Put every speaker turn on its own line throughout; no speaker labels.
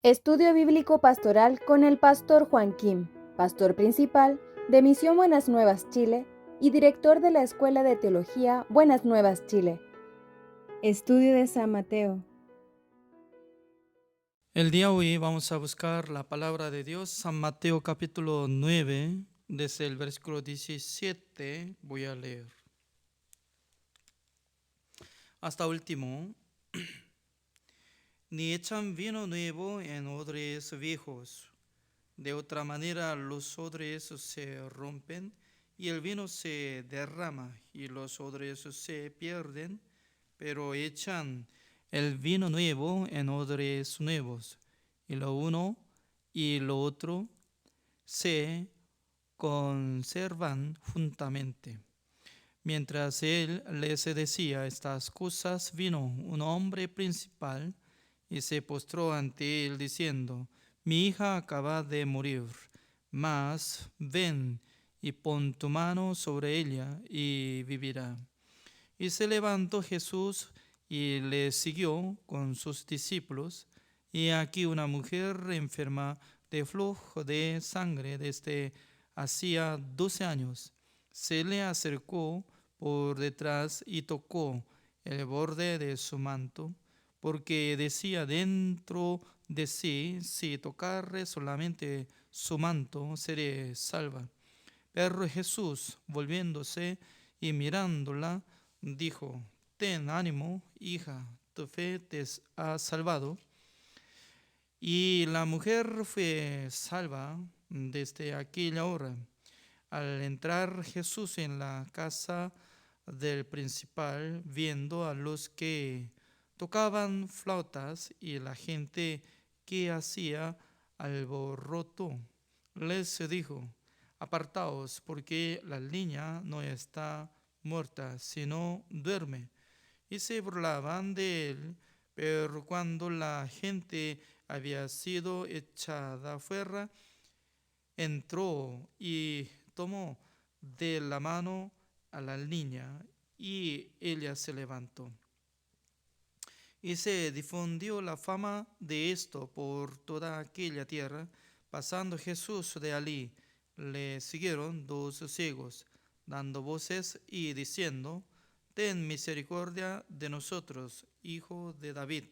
Estudio Bíblico Pastoral con el Pastor Juan Kim, Pastor Principal de Misión Buenas Nuevas Chile y Director de la Escuela de Teología Buenas Nuevas Chile. Estudio de San Mateo.
El día de hoy vamos a buscar la palabra de Dios, San Mateo capítulo 9, desde el versículo 17 voy a leer hasta último. Ni echan vino nuevo en odres viejos. De otra manera los odres se rompen y el vino se derrama y los odres se pierden, pero echan el vino nuevo en odres nuevos, y lo uno y lo otro se conservan juntamente. Mientras él les decía estas cosas, vino un hombre principal y se postró ante él diciendo: Mi hija acaba de morir, mas ven y pon tu mano sobre ella y vivirá. Y se levantó Jesús y le siguió con sus discípulos. Y aquí una mujer enferma de flujo de sangre desde hacía 12 años se le acercó por detrás y tocó el borde de su manto, porque decía dentro de sí: si tocare solamente su manto, seré salva. Pero Jesús, volviéndose y mirándola, dijo: Ten ánimo, hija, tu fe te ha salvado. Y la mujer fue salva desde aquella hora. Al entrar Jesús en la casa del principal, viendo a los que tocaban flautas y la gente que hacía alboroto, les dijo: Apartaos, porque la niña no está muerta, sino duerme. Y se burlaban de él. Pero cuando la gente había sido echada fuera, entró y tomó de la mano a la niña, y ella se levantó. Y se difundió la fama de esto por toda aquella tierra. Pasando Jesús de allí, le siguieron dos ciegos, dando voces y diciendo: Ten misericordia de nosotros, hijo de David.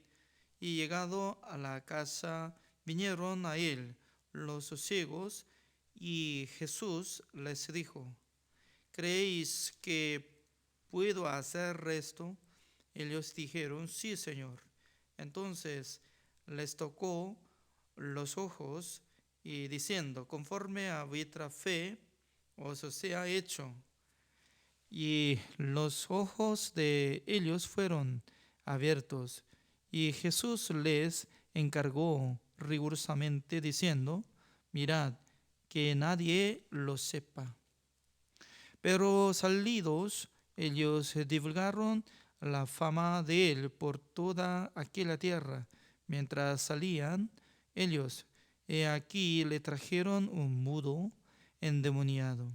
Y llegado a la casa, vinieron a él los ciegos, y Jesús les dijo: ¿Creéis que puedo hacer esto? Ellos dijeron: Sí, Señor. Entonces les tocó los ojos y diciendo: Conforme a vuestra fe os sea hecho. Y los ojos de ellos fueron abiertos. Y Jesús les encargó rigurosamente diciendo: Mirad, que nadie lo sepa. Pero salidos, ellos divulgaron la fama de él por toda aquella tierra. Mientras salían ellos, he aquí le trajeron un mudo endemoniado.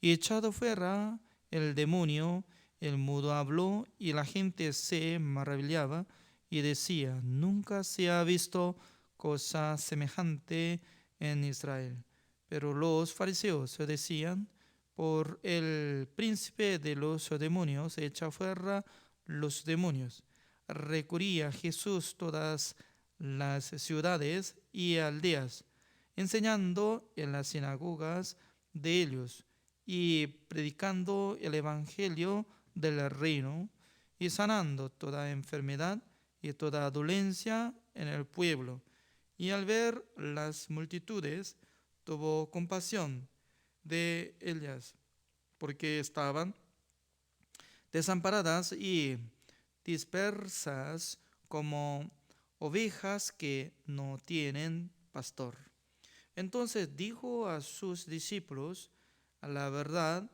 Y echado fuera el demonio, el mudo habló, y la gente se maravillaba y decía: Nunca se ha visto cosa semejante en Israel. Pero los fariseos decían: Por el príncipe de los demonios echa fuera los demonios. Recorría Jesús todas las ciudades y aldeas, enseñando en las sinagogas de ellos y predicando el evangelio del reino, y sanando toda enfermedad y toda dolencia en el pueblo. Y al ver las multitudes, tuvo compasión de ellas, porque estaban desamparadas y dispersas como ovejas que no tienen pastor. Entonces dijo a sus discípulos: A la verdad,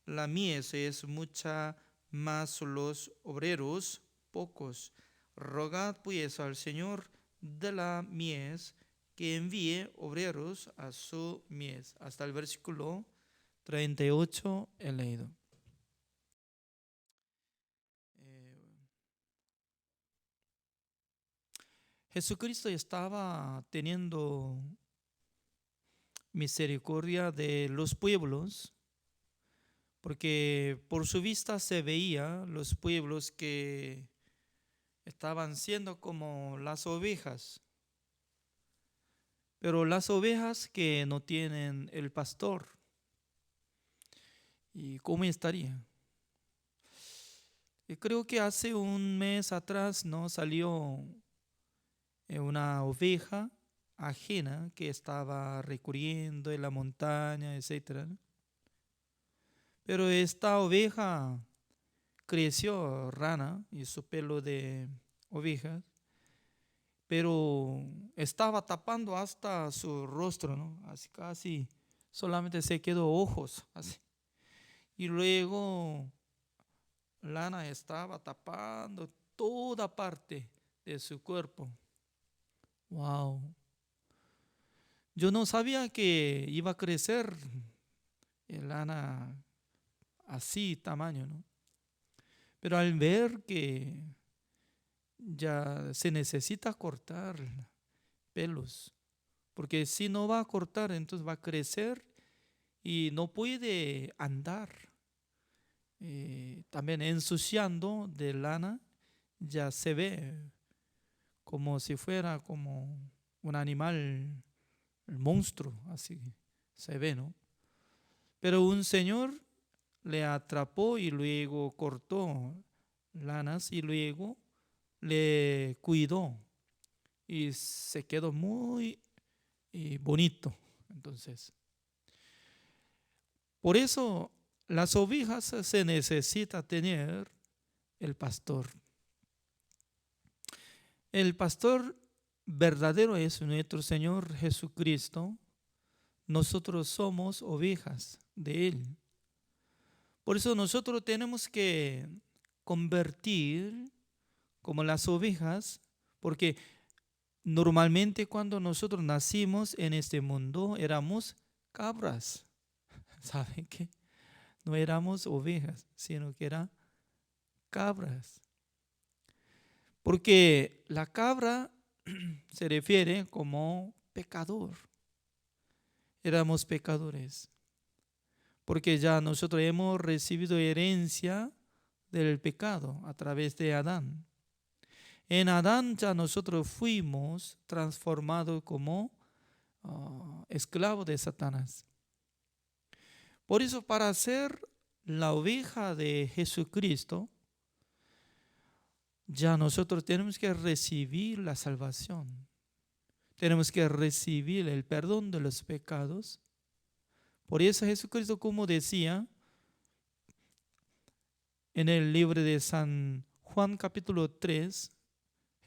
la mies es mucha, mas los obreros pocos. Rogad pues al Señor de la mies que envíe obreros a su mies. Hasta el versículo 38 he leído. Jesucristo estaba teniendo misericordia de los pueblos, porque por su vista se veía los pueblos que estaban siendo como las ovejas, pero las ovejas que no tienen el pastor. ¿Y cómo estaría? Y creo que hace un mes atrás no salió una oveja ajena que estaba recorriendo en la montaña, etcétera, ¿no? Pero esta oveja creció rana y su pelo de oveja, pero estaba tapando hasta su rostro, ¿no? Así casi solamente se quedó ojos, así. Y luego lana estaba tapando toda parte de su cuerpo. Wow. Yo no sabía que iba a crecer el lana así tamaño, ¿no? Pero al ver que ya se necesita cortar pelos, porque si no va a cortar, entonces va a crecer y no puede andar. También ensuciando de lana, ya se ve como si fuera como un animal, el monstruo, así se ve, ¿no? Pero un señor le atrapó y luego cortó lanas y luego le cuidó y se quedó muy bonito. Entonces, por eso las ovejas se necesita tener el pastor. El pastor verdadero es nuestro Señor Jesucristo. Nosotros somos ovejas de Él. Por eso nosotros tenemos que convertir como las ovejas, porque normalmente cuando nosotros nacimos en este mundo éramos cabras. ¿Saben qué? No éramos ovejas, sino que eran cabras. Porque la cabra se refiere como pecador. Éramos pecadores. Porque ya nosotros hemos recibido herencia del pecado a través de Adán. En Adán ya nosotros fuimos transformados como esclavos de Satanás. Por eso para ser la oveja de Jesucristo, ya nosotros tenemos que recibir la salvación. Tenemos que recibir el perdón de los pecados. Por eso Jesucristo, como decía en el libro de San Juan capítulo 3,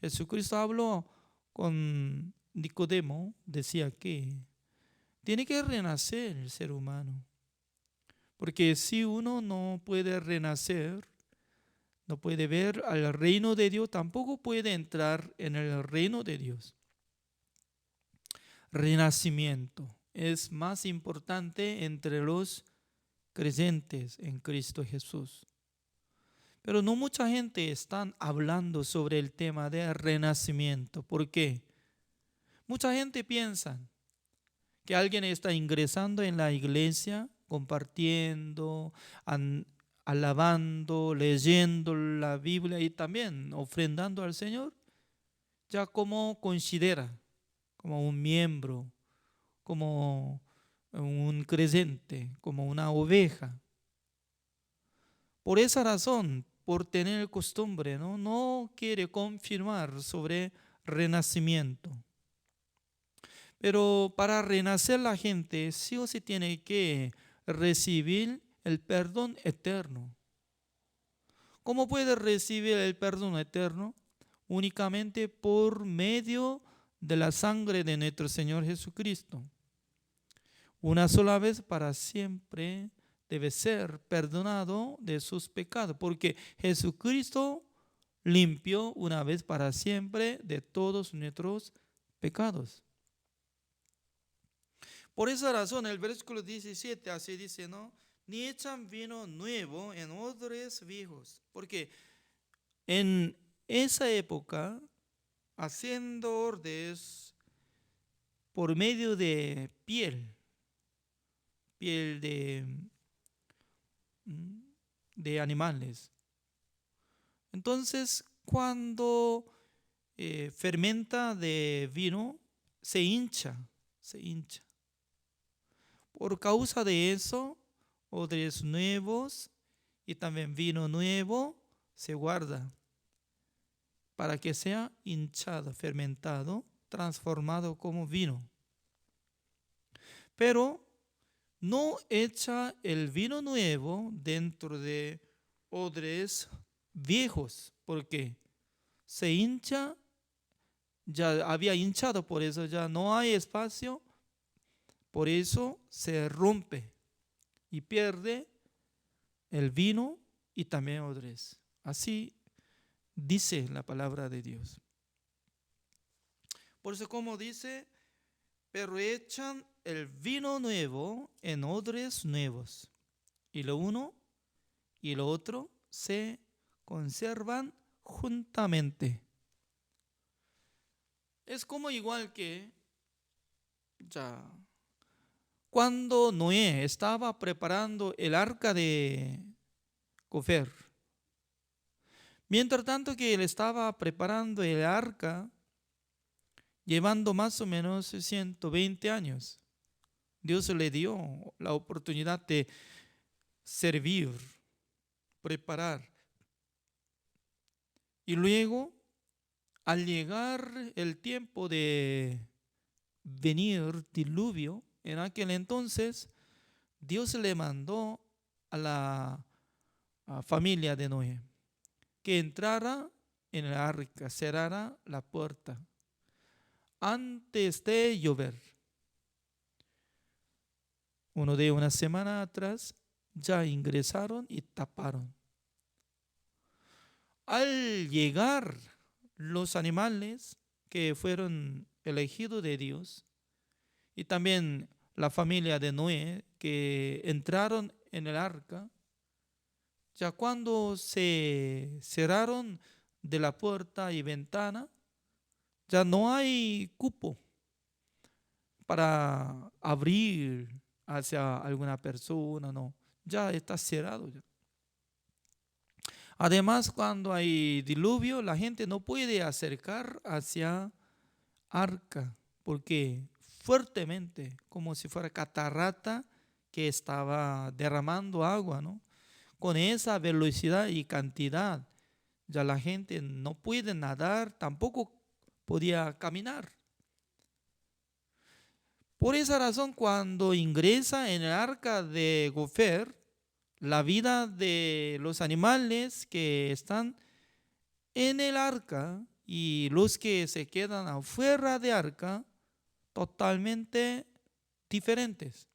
Jesucristo habló con Nicodemo, decía que tiene que renacer el ser humano. Porque si uno no puede renacer, no puede ver al reino de Dios, tampoco puede entrar en el reino de Dios. Renacimiento es más importante entre los creyentes en Cristo Jesús. Pero no mucha gente está hablando sobre el tema de renacimiento. ¿Por qué? Mucha gente piensa que alguien está ingresando en la iglesia, compartiendo, alabando, leyendo la Biblia y también ofrendando al Señor, ya como considera, como un miembro, como un creyente, como una oveja. Por esa razón, por tener costumbre, no quiere confirmar sobre renacimiento. Pero para renacer la gente sí o sí tiene que recibir el perdón eterno. ¿Cómo puede recibir el perdón eterno? Únicamente por medio de la sangre de nuestro Señor Jesucristo. Una sola vez para siempre debe ser perdonado de sus pecados, porque Jesucristo limpió una vez para siempre de todos nuestros pecados. Por esa razón, el versículo 17 así dice, ¿no? Ni echan vino nuevo en odres viejos, porque en esa época haciendo odres por medio de piel de animales. Entonces, cuando fermenta de vino, se hincha. Por causa de eso, odres nuevos y también vino nuevo se guarda para que sea hinchado, fermentado, transformado como vino. Pero no echa el vino nuevo dentro de odres viejos, porque se hincha, ya había hinchado, por eso ya no hay espacio, por eso se rompe y pierde el vino y también odres. Así dice la palabra de Dios. Por eso, como dice, pero echan el vino nuevo en odres nuevos, y lo uno y lo otro se conservan juntamente. Es como igual que ya cuando Noé estaba preparando el arca de Gofer. Mientras tanto que él estaba preparando el arca, llevando más o menos 120 años, Dios le dio la oportunidad de servir, preparar. Y luego, al llegar el tiempo de venir diluvio, en aquel entonces, Dios le mandó a la familia de Noé que entrara en el arca, cerrara la puerta antes de llover. Una semana atrás ya ingresaron y taparon. Al llegar los animales que fueron elegidos de Dios y también la familia de Noé que entraron en el arca, ya cuando se cerraron de la puerta y ventana, ya no hay cupo para abrir hacia alguna persona, no, ya está cerrado ya. Además, cuando hay diluvio, la gente no puede acercar hacia arca, porque fuertemente, como si fuera catarata que estaba derramando agua, ¿no? Con esa velocidad y cantidad, ya la gente no puede nadar, tampoco podía caminar. Por esa razón, cuando ingresa en el arca de Gofer, la vida de los animales que están en el arca y los que se quedan afuera de arca, totalmente diferentes.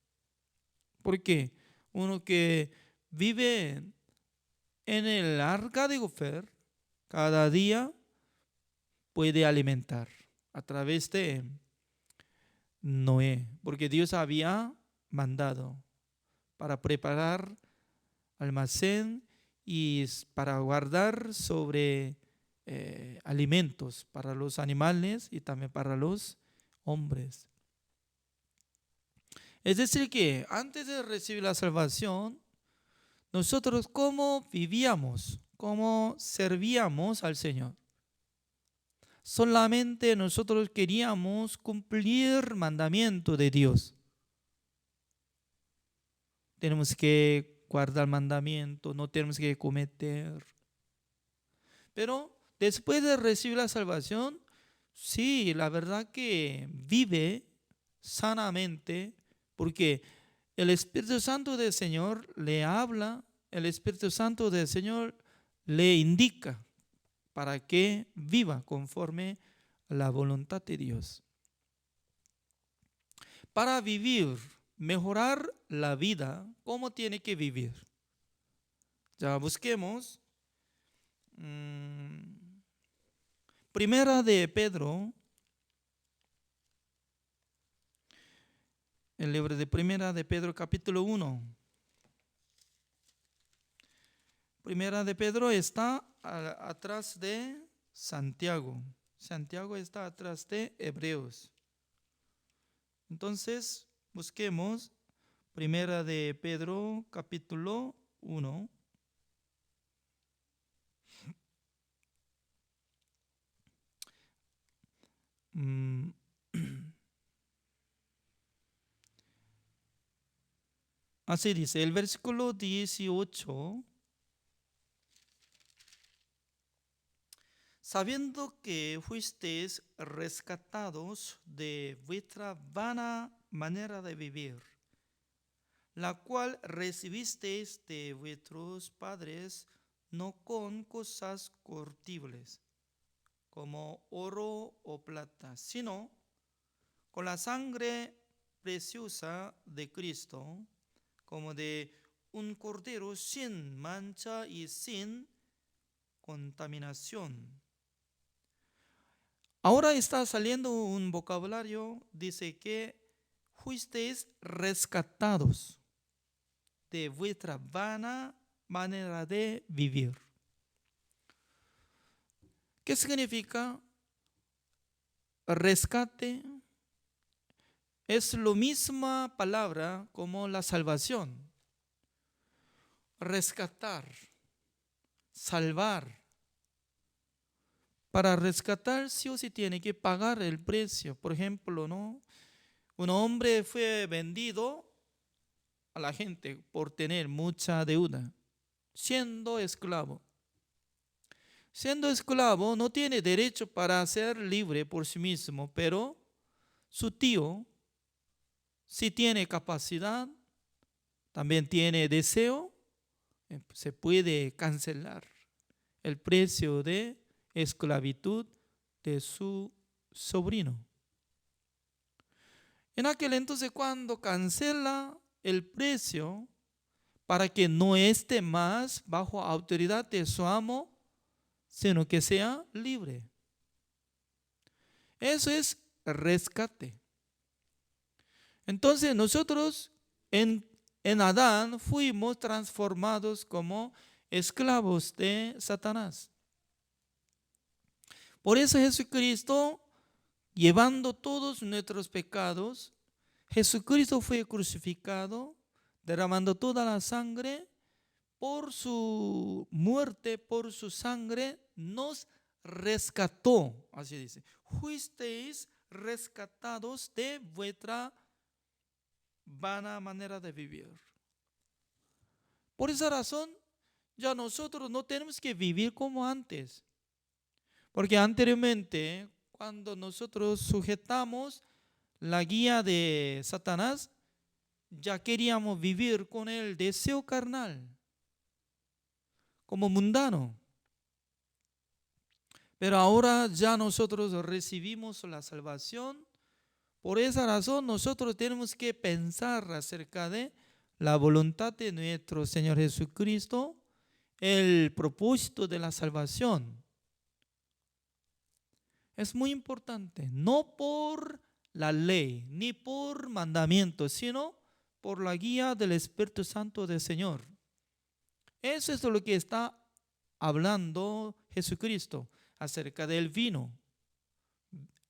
Porque uno que vive en el arca de Gofer, cada día puede alimentar a través de Noé, porque Dios había mandado para preparar almacén y para guardar sobre alimentos para los animales y también para los hombres. Es decir que antes de recibir la salvación, nosotros cómo vivíamos, cómo servíamos al Señor. Solamente nosotros queríamos cumplir mandamiento de Dios. Tenemos que guardar mandamiento, no tenemos que cometer. Pero después de recibir la salvación, sí, la verdad que vive sanamente, porque el Espíritu Santo del Señor le habla, el Espíritu Santo del Señor le indica para que viva conforme a la voluntad de Dios. Para vivir, mejorar la vida, ¿cómo tiene que vivir? Ya busquemos. Primera de Pedro, el libro de Primera de Pedro capítulo 1. Primera de Pedro está atrás de Santiago. Santiago está atrás de Hebreos. Entonces, busquemos Primera de Pedro, capítulo 1. Así dice el versículo 18. Sabiendo que fuisteis rescatados de vuestra vana manera de vivir, la cual recibisteis de vuestros padres, no con cosas corruptibles, como oro o plata, sino con la sangre preciosa de Cristo, como de un cordero sin mancha y sin contaminación. Ahora está saliendo un vocabulario, dice que fuisteis rescatados de vuestra vana manera de vivir. ¿Qué significa rescate? Es la misma palabra como la salvación. Rescatar, salvar. Para rescatar sí o sí tiene que pagar el precio. Por ejemplo, ¿no? Un hombre fue vendido a la gente por tener mucha deuda, siendo esclavo. Siendo esclavo no tiene derecho para ser libre por sí mismo, pero su tío sí tiene capacidad, también tiene deseo, se puede cancelar el precio de esclavitud de su sobrino. En aquel entonces, cuando cancela el precio para que no esté más bajo autoridad de su amo, sino que sea libre. Eso es rescate. Entonces nosotros en Adán fuimos transformados como esclavos de Satanás. Por eso Jesucristo, llevando todos nuestros pecados, Jesucristo fue crucificado, derramando toda la sangre. Por su muerte, por su sangre, nos rescató. Así dice, fuisteis rescatados de vuestra vana manera de vivir. Por esa razón, ya nosotros no tenemos que vivir como antes. Porque anteriormente, cuando nosotros sujetamos la guía de Satanás, ya queríamos vivir con el deseo carnal, como mundano. Pero ahora ya nosotros recibimos la salvación. Por esa razón nosotros tenemos que pensar acerca de la voluntad de nuestro Señor Jesucristo, el propósito de la salvación. Es muy importante, no por la ley ni por mandamiento, sino por la guía del Espíritu Santo del Señor. Eso es lo que está hablando Jesucristo acerca del vino.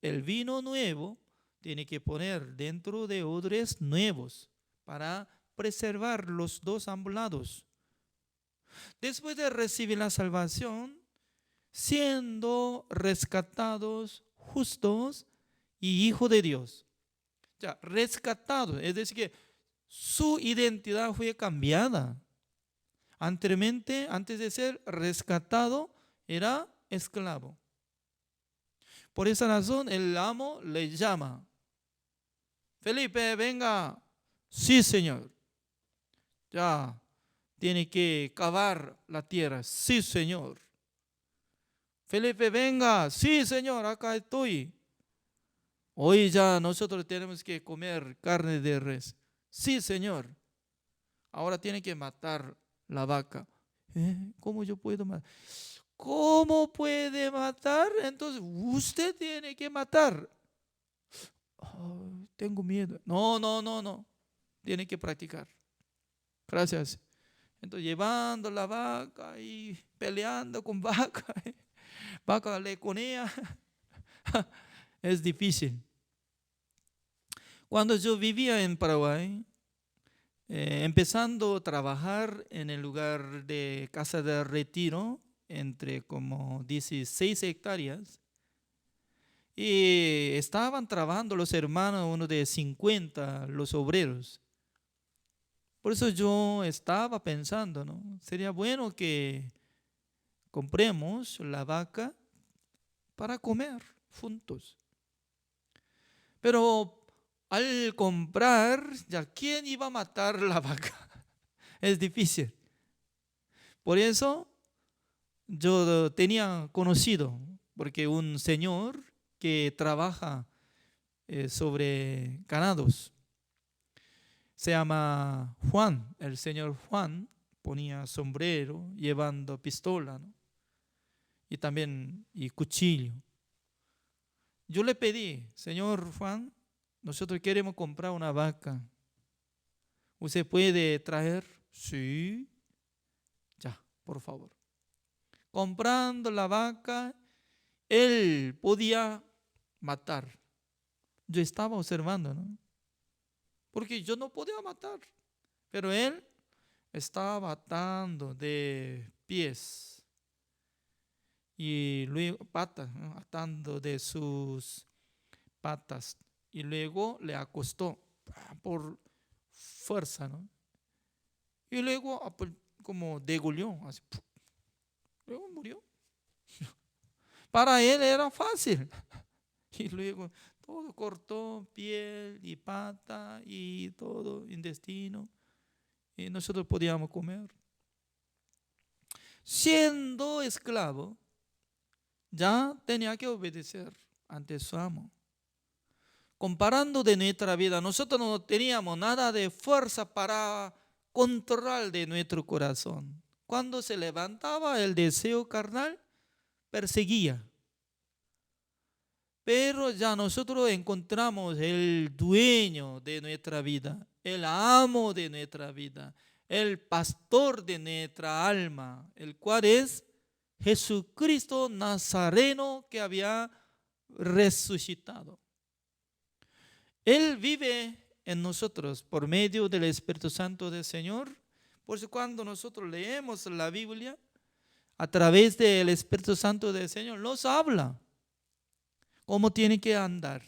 El vino nuevo tiene que poner dentro de odres nuevos para preservar los dos ambos lados. Después de recibir la salvación, siendo rescatados, justos y hijos de Dios. Ya, rescatados, es decir, que su identidad fue cambiada. Anteriormente, antes de ser rescatado, era esclavo. Por esa razón, el amo le llama. Felipe, venga. Sí, Señor. Ya, tiene que cavar la tierra. Sí, Señor. Felipe, venga. Sí, Señor, acá estoy. Hoy ya nosotros tenemos que comer carne de res. Sí, Señor. Ahora tiene que matar la vaca. ¿Cómo yo puedo matar? ¿Cómo puede matar? Entonces usted tiene que matar. Oh, tengo miedo. No. Tiene que practicar. Gracias. Entonces llevando la vaca y peleando con vaca. Vaca leconea. Es difícil. Cuando yo vivía en Paraguay, empezando a trabajar en el lugar de casa de retiro, entre como 16 hectáreas, y estaban trabajando los hermanos, uno de 50, los obreros. Por eso yo estaba pensando, ¿no? Sería bueno que compremos la vaca para comer juntos. Pero al comprar, ya ¿quién iba a matar la vaca? Es difícil. Por eso yo tenía conocido, porque un señor que trabaja sobre ganados, se llama Juan, el señor Juan ponía sombrero, llevando pistola, ¿no? Y también cuchillo. Yo le pedí, señor Juan, nosotros queremos comprar una vaca. ¿Usted puede traer? Sí, ya, por favor. Comprando la vaca, él podía matar. Yo estaba observando, ¿no? Porque yo no podía matar, pero él estaba atando de pies y luego patas, ¿no? Atando de sus patas y luego le acostó por fuerza, ¿no? Y luego como degolló, así, luego murió. Para él era fácil. Y luego todo cortó, piel y pata y todo, intestino. Y nosotros podíamos comer. Siendo esclavo, ya tenía que obedecer ante su amo. Comparando de nuestra vida, nosotros no teníamos nada de fuerza para control de nuestro corazón. Cuando se levantaba el deseo carnal, perseguía. Pero ya nosotros encontramos el dueño de nuestra vida, el amo de nuestra vida, el pastor de nuestra alma, el cual es Jesucristo Nazareno que había resucitado. Él vive en nosotros por medio del Espíritu Santo del Señor. Por eso cuando nosotros leemos la Biblia, a través del Espíritu Santo del Señor, nos habla cómo tiene que andar,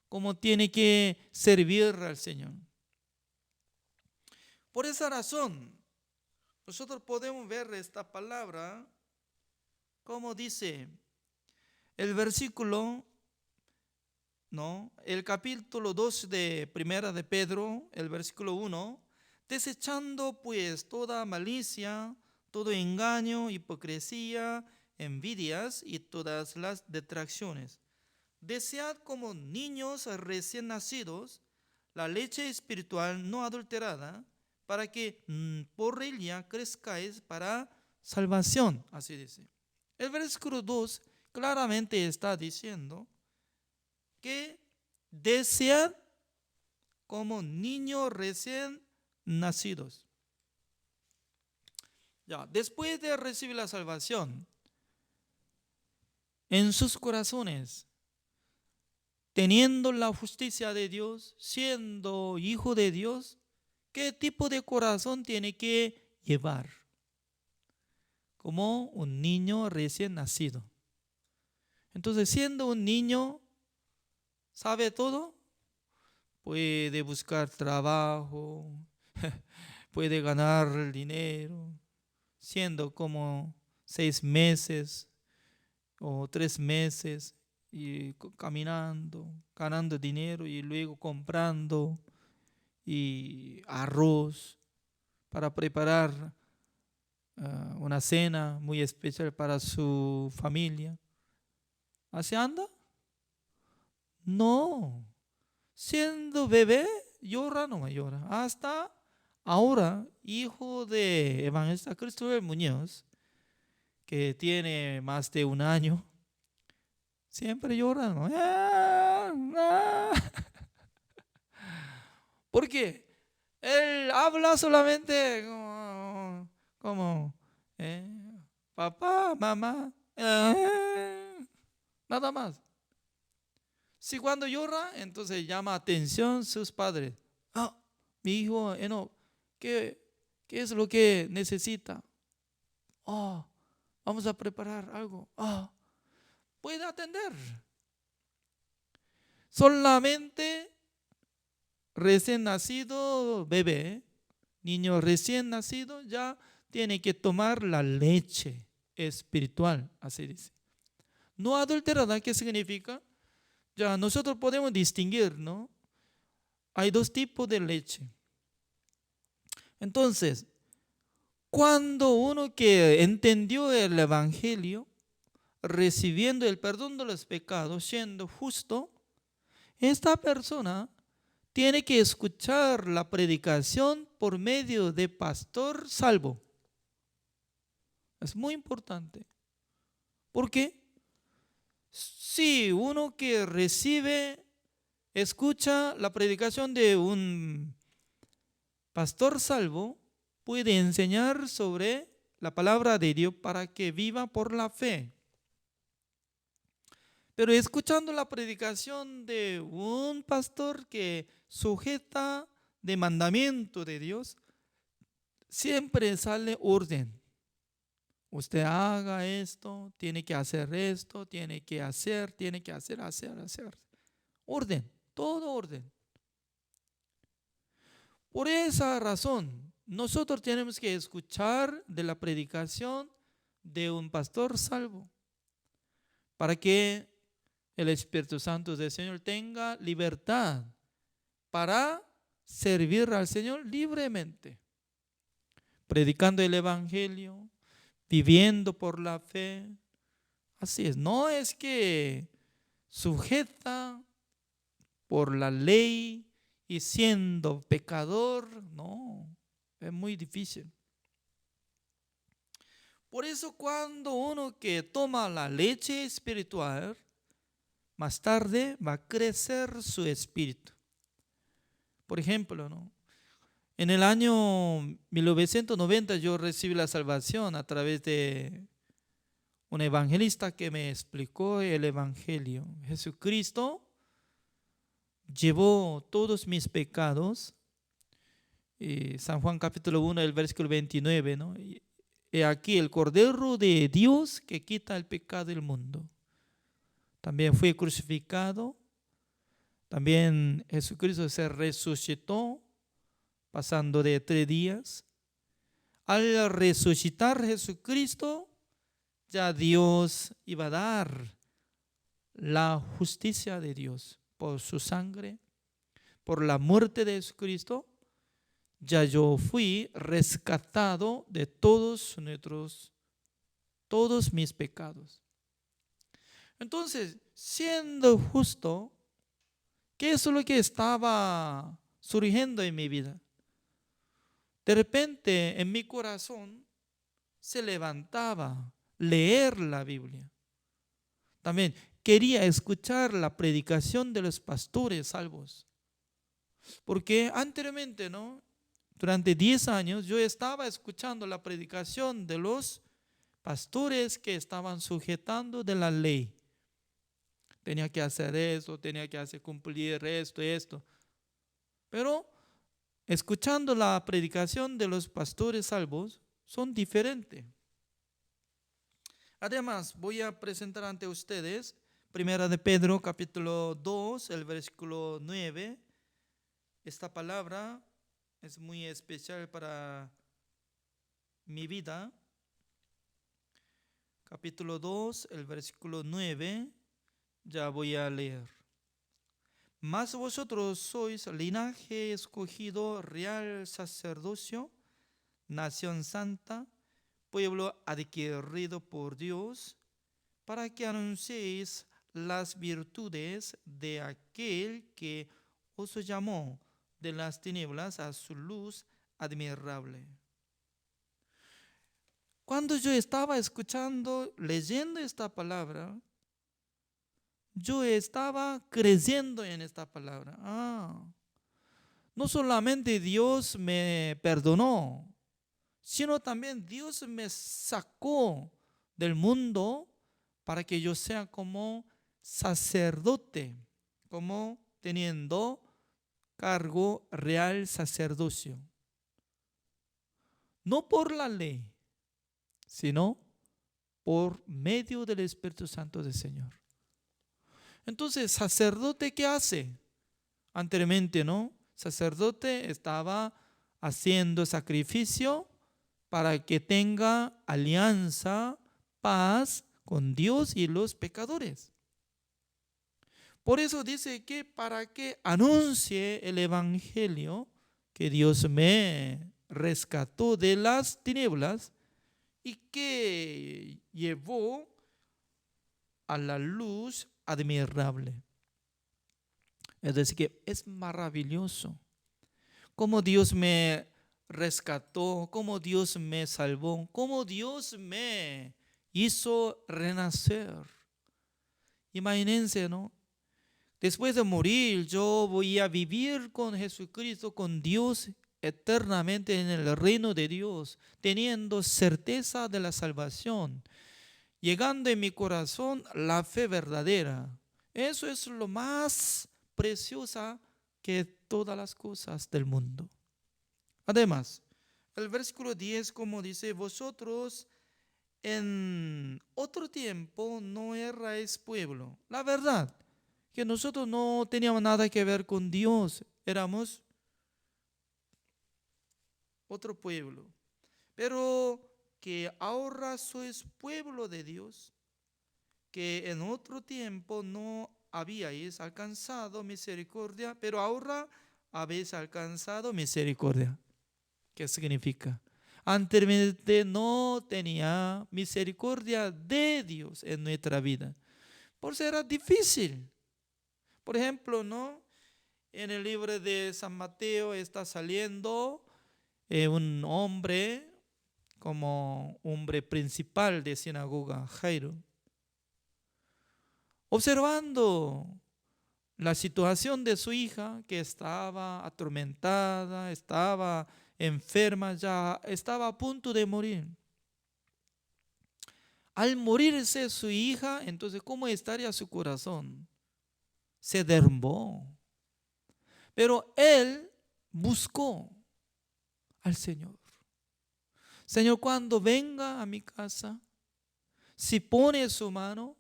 cómo tiene que servir al Señor. Por esa razón, nosotros podemos ver esta palabra, como dice el versículo, ¿no? El capítulo 2 de Primera de Pedro, el versículo 1, desechando pues toda malicia, todo engaño, hipocresía, envidias y todas las detracciones. Desead como niños recién nacidos la leche espiritual no adulterada, para que por ella crezcáis para salvación. Así dice. El versículo 2 claramente está diciendo que desead como niños recién nacidos. Ya, después de recibir la salvación, en sus corazones, teniendo la justicia de Dios, siendo hijo de Dios, ¿qué tipo de corazón tiene que llevar? Como un niño recién nacido. Entonces, siendo un niño, ¿sabe todo? Puede buscar trabajo, puede ganar dinero, siendo como 6 meses o 3 meses y caminando, ganando dinero y luego comprando y arroz para preparar una cena muy especial para su familia. ¿Así anda? No. Siendo bebé, llora, no me llora. Hasta ahora, hijo de evangelista Cristóbal Muñoz, que tiene más de 1 año, siempre llora, ¿no? ¿Por qué? Él habla solamente como papá, mamá, nada más. Si cuando llora, entonces llama atención sus padres. Ah, mi hijo Enoch, ¿qué es lo que necesita? Ah, vamos a preparar algo. Ah, puede atender. Solamente recién nacido bebé, niño recién nacido, ya tiene que tomar la leche espiritual, así dice. No adulterada, ¿qué significa? Ya nosotros podemos distinguir, ¿no? Hay dos tipos de leche. Entonces, cuando uno que entendió el evangelio, recibiendo el perdón de los pecados, siendo justo, esta persona tiene que escuchar la predicación por medio de pastor salvo. Es muy importante. ¿Por qué? Si uno que recibe, escucha la predicación de un pastor salvo, puede enseñar sobre la palabra de Dios para que viva por la fe. Pero escuchando la predicación de un pastor que sujeta de mandamiento de Dios, siempre sale orden. Usted haga esto, tiene que hacer esto, tiene que hacer. Orden, todo orden. Por esa razón, nosotros tenemos que escuchar de la predicación de un pastor salvo para que el Espíritu Santo del Señor tenga libertad para servir al Señor libremente, predicando el Evangelio, viviendo por la fe. Así es, no es que sujeta por la ley y siendo pecador, no, es muy difícil. Por eso cuando uno que toma la leche espiritual, más tarde va a crecer su espíritu. Por ejemplo, ¿no? En el año 1990 yo recibí la salvación a través de un evangelista que me explicó el evangelio. Jesucristo llevó todos mis pecados. San Juan capítulo 1, el versículo 29, ¿no? He aquí el Cordero de Dios que quita el pecado del mundo. También fue crucificado. También Jesucristo se resucitó, pasando de 3 días. Al resucitar Jesucristo, ya Dios iba a dar la justicia de Dios por su sangre, por la muerte de Jesucristo. Ya yo fui rescatado de todos mis pecados. Entonces, siendo justo, ¿qué es lo que estaba surgiendo en mi vida? De repente en mi corazón se levantaba leer la Biblia. También quería escuchar la predicación de los pastores salvos. Porque anteriormente, ¿no? Durante 10 años yo estaba escuchando la predicación de los pastores que estaban sujetando de la ley. Tenía que hacer esto, tenía que hacer cumplir esto. Pero escuchando la predicación de los pastores salvos son diferentes. Además, voy a presentar ante ustedes Primera de Pedro capítulo 2, el versículo 9. Esta palabra es muy especial para mi vida. Capítulo 2, el versículo 9, ya voy a leer. Mas vosotros sois linaje escogido, real sacerdocio, nación santa, pueblo adquirido por Dios, para que anunciéis las virtudes de aquel que os llamó de las tinieblas a su luz admirable. Cuando yo estaba escuchando, leyendo esta palabra, yo estaba creyendo en esta palabra. No solamente Dios me perdonó, sino también Dios me sacó del mundo para que yo sea como sacerdote, como teniendo cargo real sacerdocio. No por la ley, sino por medio del Espíritu Santo del Señor. Entonces, ¿sacerdote qué hace? Anteriormente, ¿no? Sacerdote estaba haciendo sacrificio para que tenga alianza, paz con Dios y los pecadores. Por eso dice que para que anuncie el evangelio, que Dios me rescató de las tinieblas y que llevó a la luz admirable. Es decir, que es maravilloso cómo Dios me rescató, cómo Dios me salvó, cómo Dios me hizo renacer. Imagínense, ¿no? Después de morir, yo voy a vivir con Jesucristo, con Dios eternamente en el reino de Dios, teniendo certeza de la salvación, llegando en mi corazón la fe verdadera. Eso es lo más preciosa que todas las cosas del mundo. Además, el versículo 10, como dice, vosotros en otro tiempo no erais pueblo. La verdad, que nosotros no teníamos nada que ver con Dios, éramos otro pueblo. Pero que ahora sois pueblo de Dios, que en otro tiempo no habíais alcanzado misericordia, pero ahora habéis alcanzado misericordia. ¿Qué significa? Anteriormente no tenía misericordia de Dios en nuestra vida. Por eso era difícil. Por ejemplo, ¿no? En el libro de San Mateo está saliendo un hombre como hombre principal de sinagoga, Jairo, observando la situación de su hija que estaba atormentada, estaba enferma, ya estaba a punto de morir. Al morirse su hija, entonces, ¿cómo estaría su corazón? Se derrumbó. Pero él buscó al Señor. Señor, cuando venga a mi casa, si pone su mano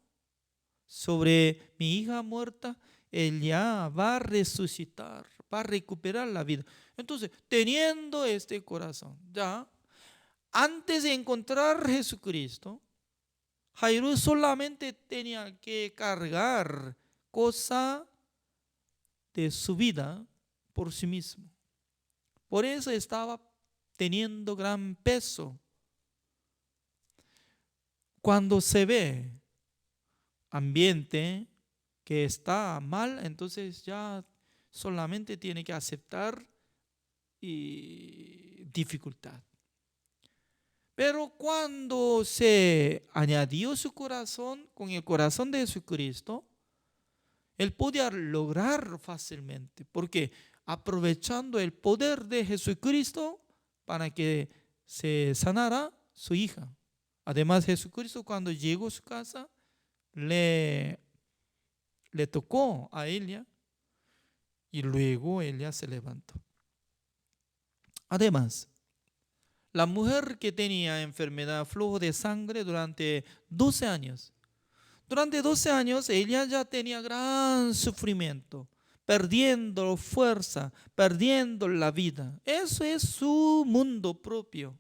sobre mi hija muerta, Él ya va a resucitar, va a recuperar la vida. Entonces, teniendo este corazón, ya, antes de encontrar a Jesucristo, Jairo solamente tenía que cargar cosa de su vida por sí mismo. Por eso estaba teniendo gran peso. Cuando se ve ambiente que está mal, entonces ya solamente tiene que aceptar y dificultad. Pero cuando se añadió su corazón con el corazón de Jesucristo, él podía lograr fácilmente, porque aprovechando el poder de Jesucristo para que se sanara su hija. Además, Jesucristo cuando llegó a su casa, le tocó a ella y luego ella se levantó. Además, la mujer que tenía enfermedad flujo de sangre durante 12 años. Durante 12 años ella ya tenía gran sufrimiento, perdiendo fuerza, perdiendo la vida. Eso es su mundo propio.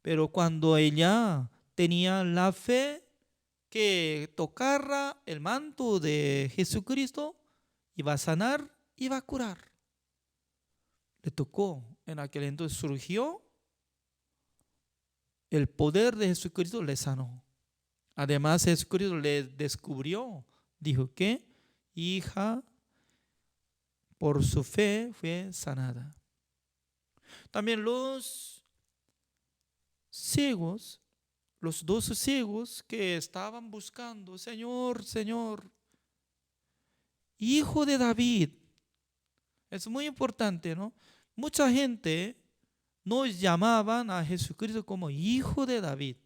Pero cuando ella tenía la fe que tocara el manto de Jesucristo, iba a sanar, iba a curar. Le tocó, en aquel entonces surgió el poder de Jesucristo, le sanó. Además, Jesucristo le descubrió, dijo que hija, por su fe fue sanada. También los ciegos, los 12 ciegos que estaban buscando, Señor, Señor, Hijo de David. Es muy importante, ¿no? Mucha gente nos llamaban a Jesucristo como Hijo de David.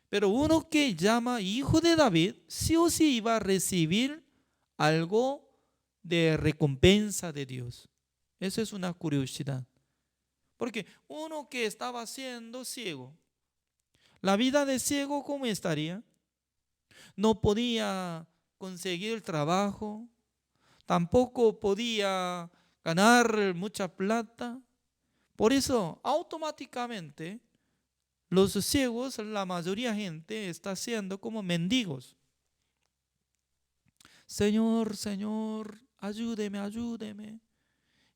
Pero uno que llama Hijo de David, sí o sí iba a recibir algo de recompensa de Dios. Eso es una curiosidad. Porque uno que estaba siendo ciego, la vida de ciego, ¿cómo estaría? No podía conseguir el trabajo, tampoco podía ganar mucha plata. Por eso, automáticamente, los ciegos, la mayoría de gente está siendo como mendigos. Señor, Señor, ayúdeme, ayúdeme.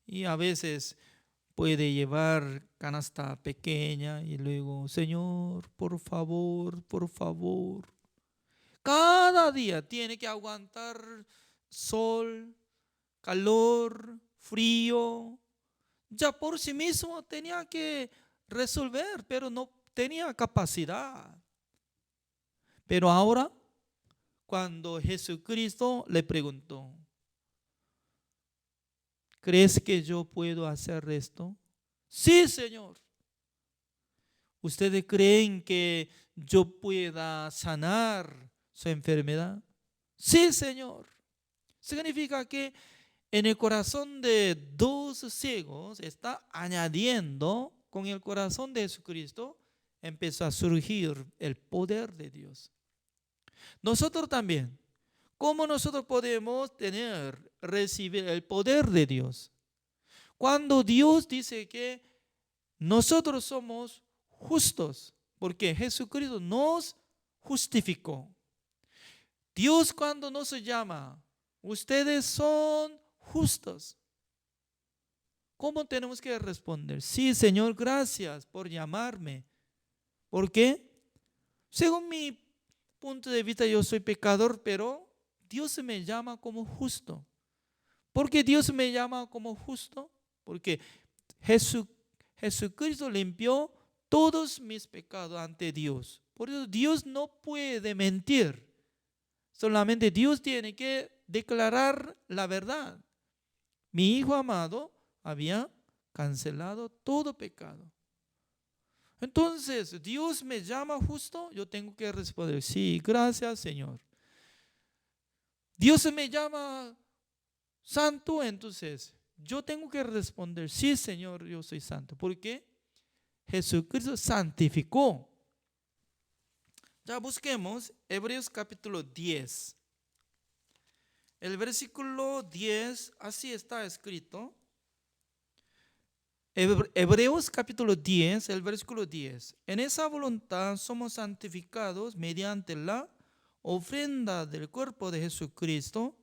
Y a veces puede llevar canasta pequeña y luego, Señor, por favor, por favor. Cada día tiene que aguantar sol, calor, frío. Ya por sí mismo tenía que resolver, pero no tenía capacidad. Pero ahora, cuando Jesucristo le preguntó, ¿crees que yo puedo hacer esto? Sí, Señor. ¿Ustedes creen que yo pueda sanar su enfermedad? Sí, Señor. Significa que en el corazón de dos ciegos está añadiendo con el corazón de Jesucristo, empezó a surgir el poder de Dios. Nosotros también, ¿cómo nosotros podemos recibir el poder de Dios? Cuando Dios dice que nosotros somos justos, porque Jesucristo nos justificó. Dios cuando nos llama, ustedes son justos. ¿Cómo tenemos que responder? Sí, Señor, gracias por llamarme. ¿Por qué? Según mi punto de vista, yo soy pecador, pero Dios me llama como justo. ¿Por qué Dios me llama como justo? Porque Jesucristo limpió todos mis pecados ante Dios. Por eso Dios no puede mentir. Solamente Dios tiene que declarar la verdad. Mi Hijo amado había cancelado todo pecado. Entonces, Dios me llama justo, yo tengo que responder, sí, gracias, Señor. Dios me llama santo, entonces yo tengo que responder, sí, Señor, yo soy santo. ¿Por qué? Jesucristo santificó. Ya busquemos Hebreos capítulo 10. El versículo 10, así está escrito. Hebreos capítulo 10, el versículo 10. En esa voluntad somos santificados mediante la ofrenda del cuerpo de Jesucristo,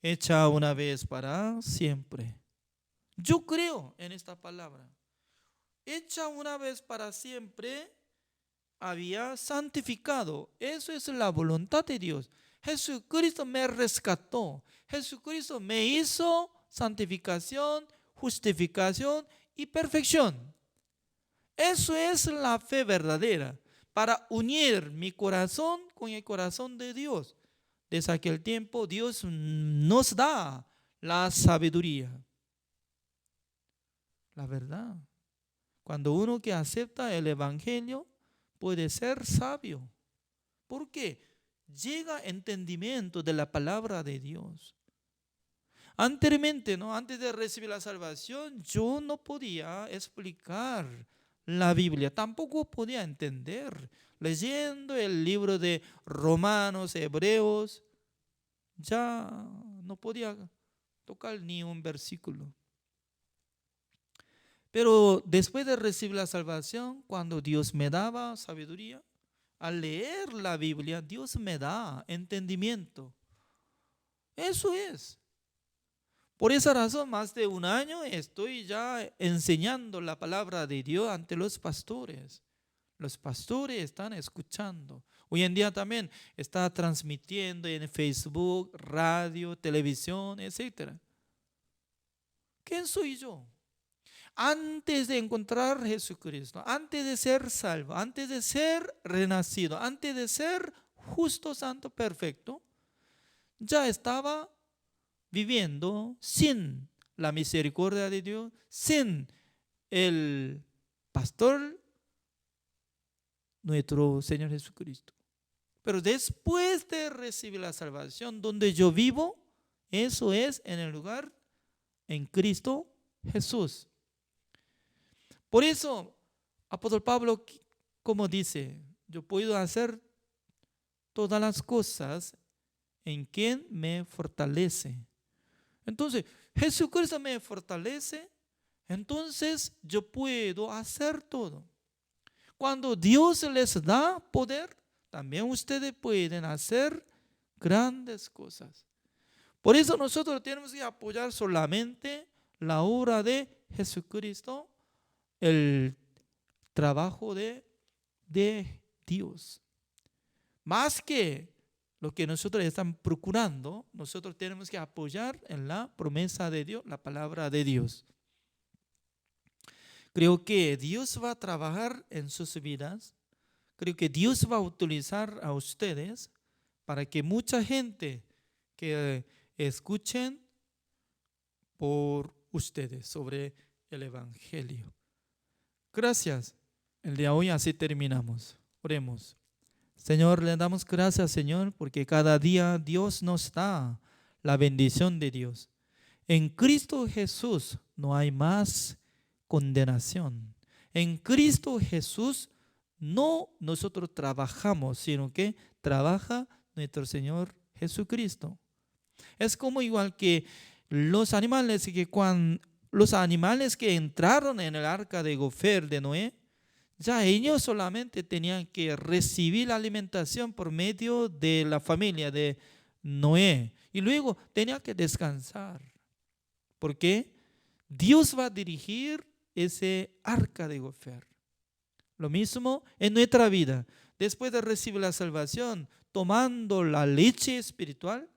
hecha una vez para siempre. Yo creo en esta palabra. Hecha una vez para siempre, había santificado. Eso es la voluntad de Dios. Jesucristo me rescató. Jesucristo me hizo santificación, justificación y perfección. Eso es la fe verdadera, para unir mi corazón con el corazón de Dios. Desde aquel tiempo Dios nos da la sabiduría, la verdad. Cuando uno que acepta el evangelio puede ser sabio. ¿Por qué? Llega entendimiento de la palabra de Dios. Anteriormente, antes de recibir la salvación, yo no podía explicar la Biblia, tampoco podía entender. Leyendo el libro de Romanos, Hebreos, ya no podía tocar ni un versículo. Pero después de recibir la salvación, cuando Dios me daba sabiduría, al leer la Biblia, Dios me da entendimiento. Eso es. Por esa razón, más de un año estoy ya enseñando la palabra de Dios ante los pastores. Los pastores están escuchando. Hoy en día también está transmitiendo en Facebook, radio, televisión, etc. ¿Quién soy yo? Antes de encontrar a Jesucristo, antes de ser salvo, antes de ser renacido, antes de ser justo, santo, perfecto, ya estaba viviendo sin la misericordia de Dios, sin el pastor, nuestro Señor Jesucristo. Pero después de recibir la salvación, donde yo vivo, Eso es en el lugar en Cristo Jesús. Por eso, apóstol Pablo, como dice, yo puedo hacer todas las cosas en quien me fortalece. Entonces, Jesucristo me fortalece, entonces yo puedo hacer todo. Cuando Dios les da poder, también ustedes pueden hacer grandes cosas. Por eso nosotros tenemos que apoyar solamente la obra de Jesucristo, el trabajo de Dios. Más que lo que nosotros estamos procurando, nosotros tenemos que apoyar en la promesa de Dios, la palabra de Dios. Creo que Dios va a trabajar en sus vidas. Creo que Dios va a utilizar a ustedes para que mucha gente que escuchen por ustedes sobre el Evangelio. Gracias. El día de hoy así terminamos. Oremos. Señor, le damos gracias, Señor, porque cada día Dios nos da la bendición de Dios. En Cristo Jesús no hay más condenación. En Cristo Jesús no nosotros trabajamos, sino que trabaja nuestro Señor Jesucristo. Es como igual que los animales que entraron en el arca de Gofer de Noé, ya ellos solamente tenían que recibir la alimentación por medio de la familia de Noé y luego tenían que descansar. Porque Dios va a dirigir ese arca de Gofer. Lo mismo en nuestra vida. Después de recibir la salvación, tomando la leche espiritual,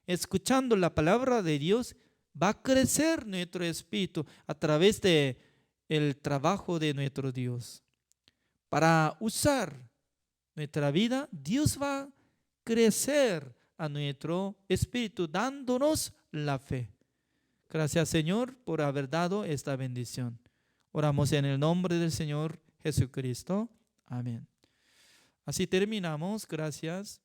escuchando la palabra de Dios, va a crecer nuestro espíritu a través de el trabajo de nuestro Dios. Para usar nuestra vida, Dios va a crecer a nuestro espíritu, dándonos la fe. Gracias, Señor, por haber dado esta bendición. Oramos en el nombre del Señor Jesucristo. Amén. Así terminamos. Gracias.